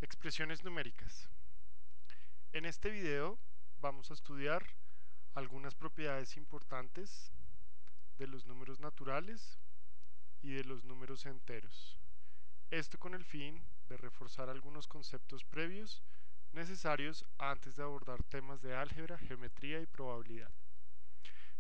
Expresiones numéricas. En este video vamos a estudiar algunas propiedades importantes de los números naturales y de los números enteros. Esto con el fin de reforzar algunos conceptos previos necesarios antes de abordar temas de álgebra, geometría y probabilidad.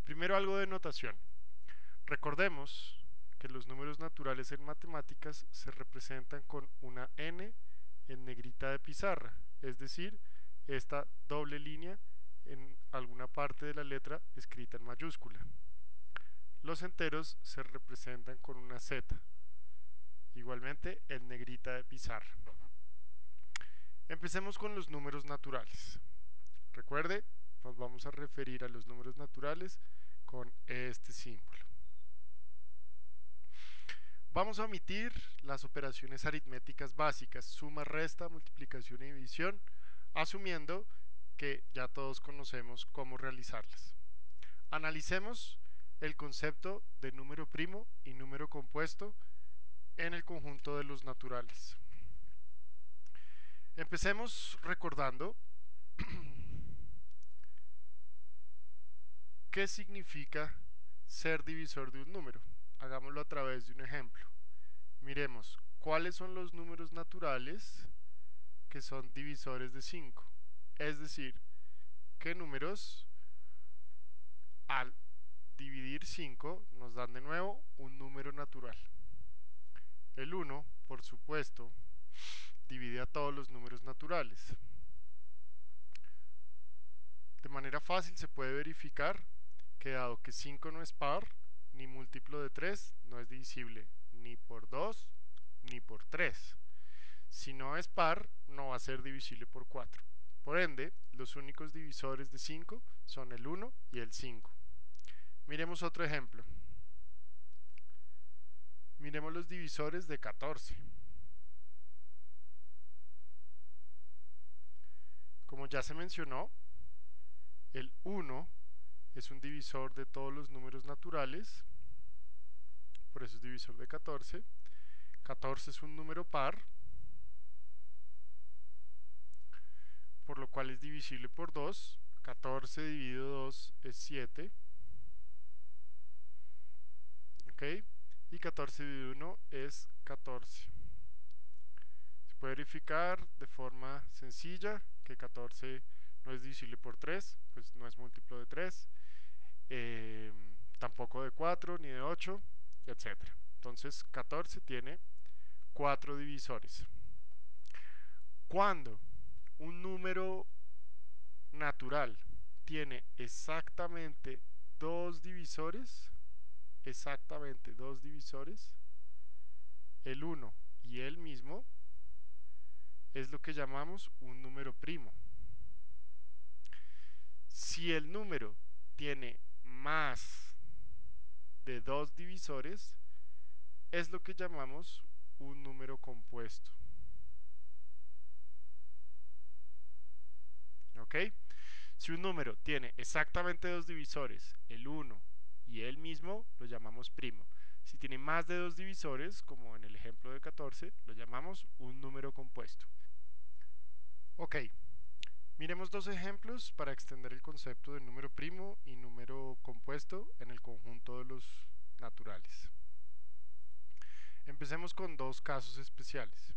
Primero, algo de notación. Recordemos que los números naturales en matemáticas se representan con una n en negrita de pizarra, es decir, esta doble línea en alguna parte de la letra escrita en mayúscula. Los enteros se representan con una z, igualmente en negrita de pizarra. Empecemos con los números naturales. Recuerde, nos vamos a referir a los números naturales con este símbolo. Vamos a omitir las operaciones aritméticas básicas, suma, resta, multiplicación y división, asumiendo que ya todos conocemos cómo realizarlas. Analicemos el concepto de número primo y número compuesto en el conjunto de los naturales. Empecemos recordando qué significa ser divisor de un número. Hagámoslo a través de un ejemplo. Miremos cuáles son los números naturales que son divisores de 5. Es decir, qué números al dividir 5 nos dan de nuevo un número natural. El 1, por supuesto, divide a todos los números naturales. De manera fácil se puede verificar que dado que 5 no es par, ni múltiplo de 3, no es divisible ni por 2 ni por 3. Si no es par, no va a ser divisible por 4. Por ende, los únicos divisores de 5 son el 1 y el 5. Miremos otro ejemplo. Miremos los divisores de 14. Como ya se mencionó, el 1 es un divisor de todos los números naturales, por eso es divisor de 14. 14 es un número par, por lo cual es divisible por 2. 14 dividido 2 es 7. ¿Ok? Y 14 dividido 1 es 14. Se puede verificar de forma sencilla que 14 no es divisible por 3, pues no es múltiplo de 3, tampoco de 4 ni de 8, etc. Entonces 14 tiene 4 divisores. Cuando un número natural tiene exactamente dos divisores, el 1 y el mismo, es lo que llamamos un número primo. Si el número tiene más de dos divisores, es lo que llamamos un número compuesto. ¿Ok? Si un número tiene exactamente dos divisores, el 1 y el mismo, lo llamamos primo. Si tiene más de dos divisores, como en el ejemplo de 14, lo llamamos un número compuesto. Ok, miremos dos ejemplos para extender el concepto de número primo y número compuesto en el conjunto de los naturales. Empecemos con dos casos especiales,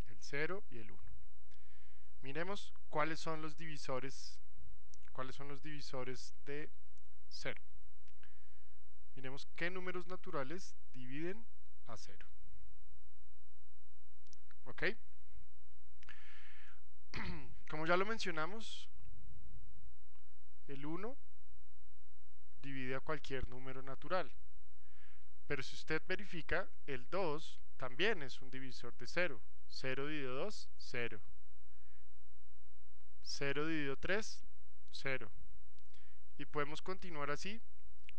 el 0 y el 1. Miremos cuáles son los divisores de 0. Miremos qué números naturales dividen a 0. ¿Ok? Como ya lo mencionamos, el 1 divide a cualquier número natural. Pero si usted verifica, el 2 también es un divisor de 0. 0 dividido 2, 0. 0 dividido 3, 0. Y podemos continuar así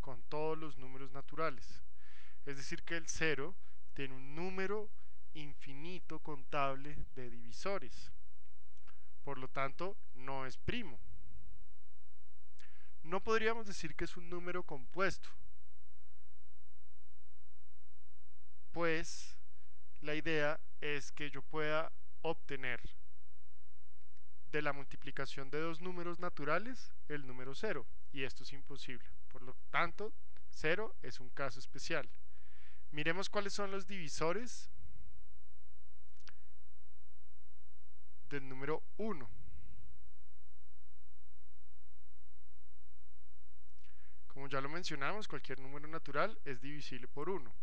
con todos los números naturales. Es decir que el 0 tiene un número infinito contable de divisores. Por lo tanto, no es primo. No podríamos decir que es un número compuesto, pues la idea es que yo pueda obtener de la multiplicación de dos números naturales el número 0, y esto es imposible. Por lo tanto, 0 es un caso especial. Miremos cuáles son los divisores del número 1. Como ya lo mencionamos, cualquier número natural es divisible por 1.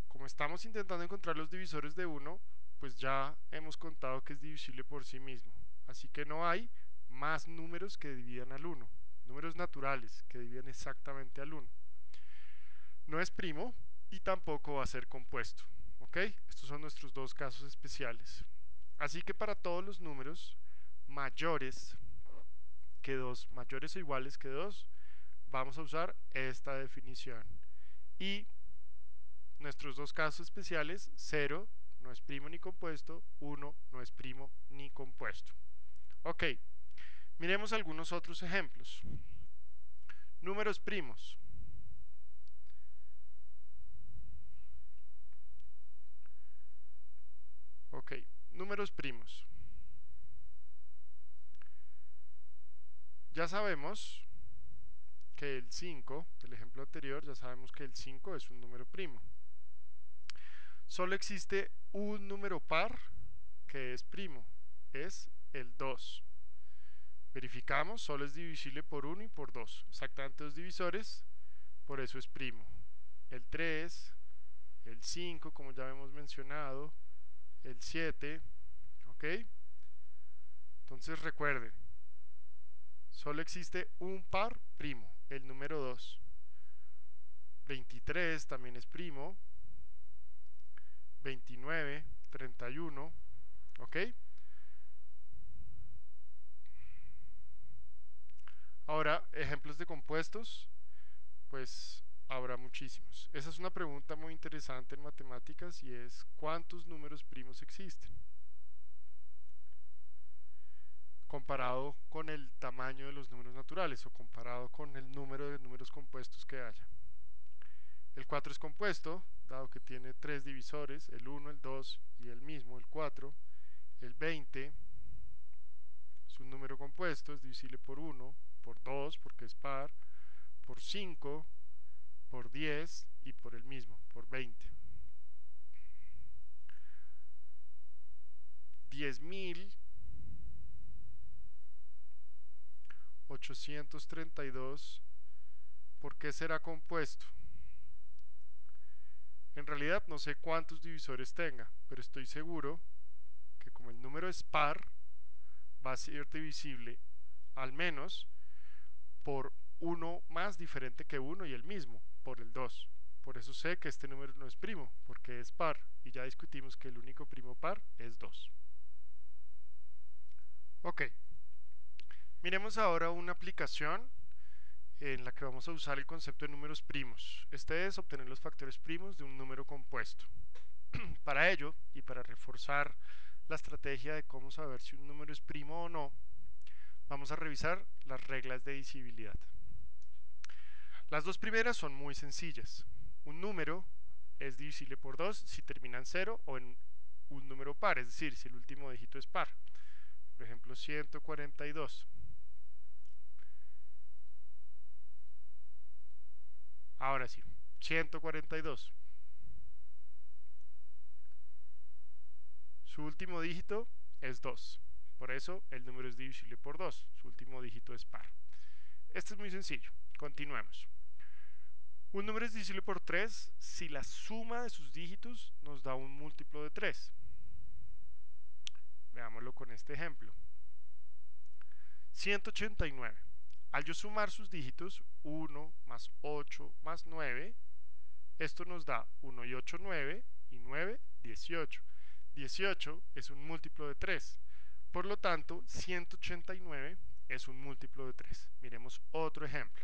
Como estamos intentando encontrar los divisores de 1, pues ya hemos contado que es divisible por sí mismo. Así que no hay más números que dividan al 1. Números naturales que dividen exactamente al 1. No es primo y tampoco va a ser compuesto. ¿Ok? Estos son nuestros dos casos especiales. Así que para todos los números mayores que 2, mayores o iguales que 2, vamos a usar esta definición. Y nuestros dos casos especiales, 0 no es primo ni compuesto, 1 no es primo ni compuesto. Ok, miremos algunos otros ejemplos. Números primos. Ok, números primos. Ya sabemos que el 5, del ejemplo anterior, ya sabemos que el 5 es un número primo. Solo existe un número par que es primo, es el 2. Verificamos, solo es divisible por 1 y por 2. Exactamente dos divisores, por eso es primo. El 3, el 5, como ya hemos mencionado, el 7, ¿ok? Entonces recuerden, solo existe un par primo, el número 2. 23 también es primo, 29, 31, ¿ok? Ahora, ejemplos de compuestos, pues habrá muchísimos. Esa es una pregunta muy interesante en matemáticas y es ¿cuántos números primos existen? Comparado con el tamaño de los números naturales o comparado con el número de números compuestos que haya. El 4 es compuesto, dado que tiene tres divisores, el 1, el 2 y el mismo, el 4. El 20 es un número compuesto, es divisible por 1, por 2 porque es par, por 5, por 10 y por el mismo, por 20. 10.832, ¿por qué será compuesto? En realidad no sé cuántos divisores tenga, pero estoy seguro que como el número es par, va a ser divisible al menos por uno más diferente que 1 y el mismo, por el 2. Por eso sé que este número no es primo, porque es par, y ya discutimos que el único primo par es 2. Ok, miremos ahora una aplicación en la que vamos a usar el concepto de números primos. Este es obtener los factores primos de un número compuesto. Para ello, y para reforzar la estrategia de cómo saber si un número es primo o no, vamos a revisar las reglas de divisibilidad. Las dos primeras son muy sencillas. Un número es divisible por 2 si termina en 0 o en un número par, es decir, si el último dígito es par. Por ejemplo, 142. Ahora sí, 142. Su último dígito es 2. Por eso el número es divisible por 2. Su último dígito es par. Esto es muy sencillo. Continuemos. Un número es divisible por 3 si la suma de sus dígitos nos da un múltiplo de 3. Veámoslo con este ejemplo. 189. Al yo sumar sus dígitos, 1 más 8 más 9, esto nos da 1 y 8, 9, y 9, 18. 18 es un múltiplo de 3. Por lo tanto, 189 es un múltiplo de 3. Miremos otro ejemplo.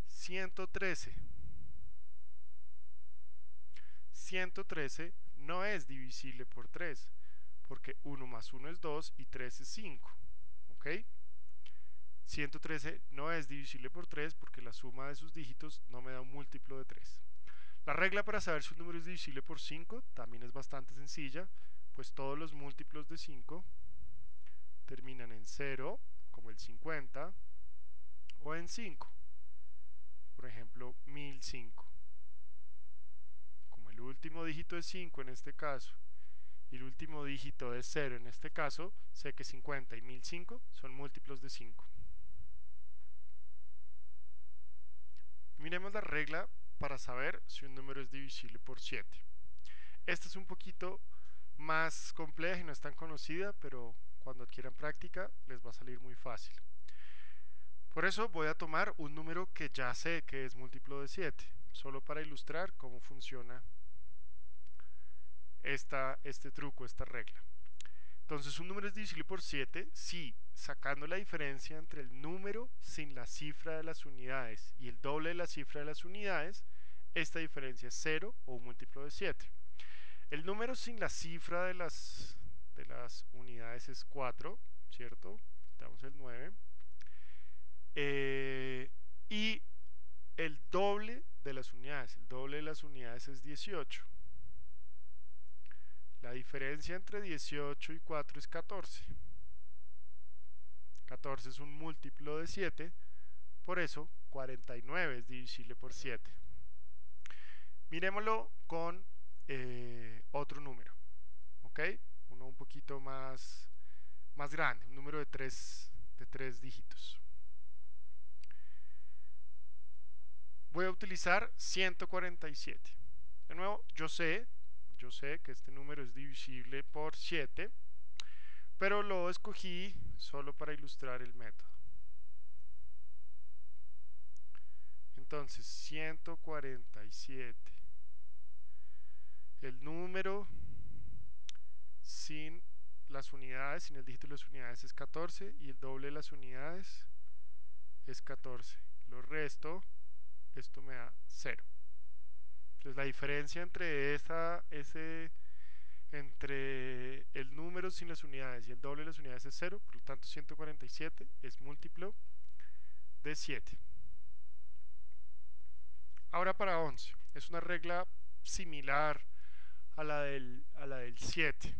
113. 113 no es divisible por 3, porque 1 más 1 es 2 y 3 es 5. ¿Ok? 113 no es divisible por 3 porque la suma de sus dígitos no me da un múltiplo de 3. La regla para saber si un número es divisible por 5 también es bastante sencilla, pues todos los múltiplos de 5 terminan en 0, como el 50, o en 5, por ejemplo 1005. Como el último dígito es 5 en este caso, y el último dígito es 0 en este caso, sé que 50 y 1005 son múltiplos de 5. Miremos la regla para saber si un número es divisible por 7. Esta es un poquito más compleja y no es tan conocida, pero cuando adquieran práctica les va a salir muy fácil. Por eso voy a tomar un número que ya sé que es múltiplo de 7, solo para ilustrar cómo funciona este truco, esta regla. Entonces un número es divisible por 7 si, sacando la diferencia entre el número sin la cifra de las unidades y el doble de la cifra de las unidades, esta diferencia es 0 o un múltiplo de 7. El número sin la cifra de las unidades es 4, ¿cierto? Quitamos el 9. Y el doble de las unidades, el doble de las unidades es 18. La diferencia entre 18 y 4 es 14. 14 es un múltiplo de 7, por eso 49 es divisible por 7. Miremoslo con otro número, ¿ok? Uno un poquito más grande, un número de tres dígitos. Voy a utilizar 147. De nuevo, yo sé que este número es divisible por 7, pero lo escogí solo para ilustrar el método. Entonces, 147. El número sin las unidades, sin el dígito de las unidades es 14 y el doble de las unidades es 14. Lo resto, esto me da 0. Entonces la diferencia entre el número sin las unidades y el doble de las unidades es 0, por lo tanto 147 es múltiplo de 7. Ahora para 11, es una regla similar a la del 7.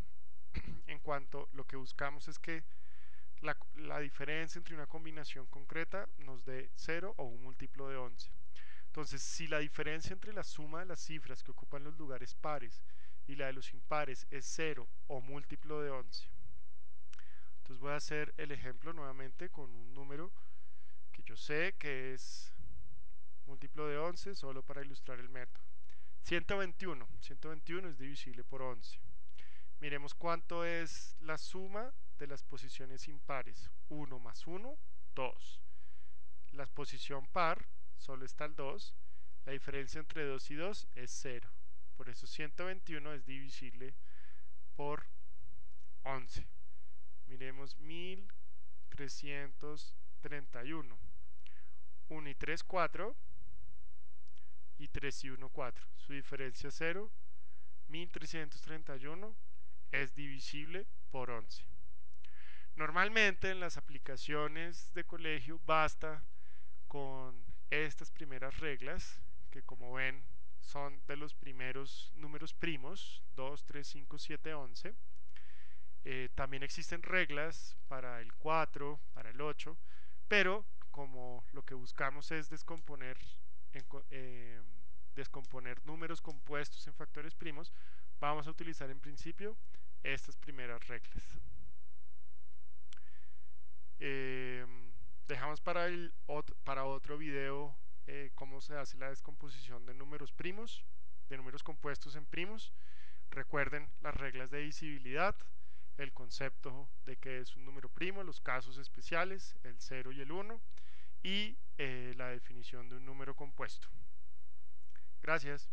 En cuanto lo que buscamos es que la diferencia entre una combinación concreta nos dé 0 o un múltiplo de 11. Entonces, si la diferencia entre la suma de las cifras que ocupan los lugares pares y la de los impares es 0 o múltiplo de 11, entonces voy a hacer el ejemplo nuevamente con un número que yo sé que es múltiplo de 11 solo para ilustrar el método. 121 es divisible por 11. Miremos cuánto es la suma de las posiciones impares. 1 más 1, 2. La posición par, solo está el 2. La diferencia entre 2 y 2 es 0. Por eso 121 es divisible por 11. Miremos 1331. 1 y 3, 4. Y 3 y 1, 4. Su diferencia es 0. 1331 es divisible por 11. Normalmente en las aplicaciones de colegio basta con estas primeras reglas, que como ven son de los primeros números primos, 2, 3, 5, 7, 11. También existen reglas para el 4, para el 8, pero como lo que buscamos es descomponer números compuestos en factores primos, vamos a utilizar en principio estas primeras reglas. Eh, Dejamos para otro video cómo se hace la descomposición de números primos, de números compuestos en primos. Recuerden las reglas de divisibilidad, el concepto de que es un número primo, los casos especiales, el 0 y el 1, y la definición de un número compuesto. Gracias.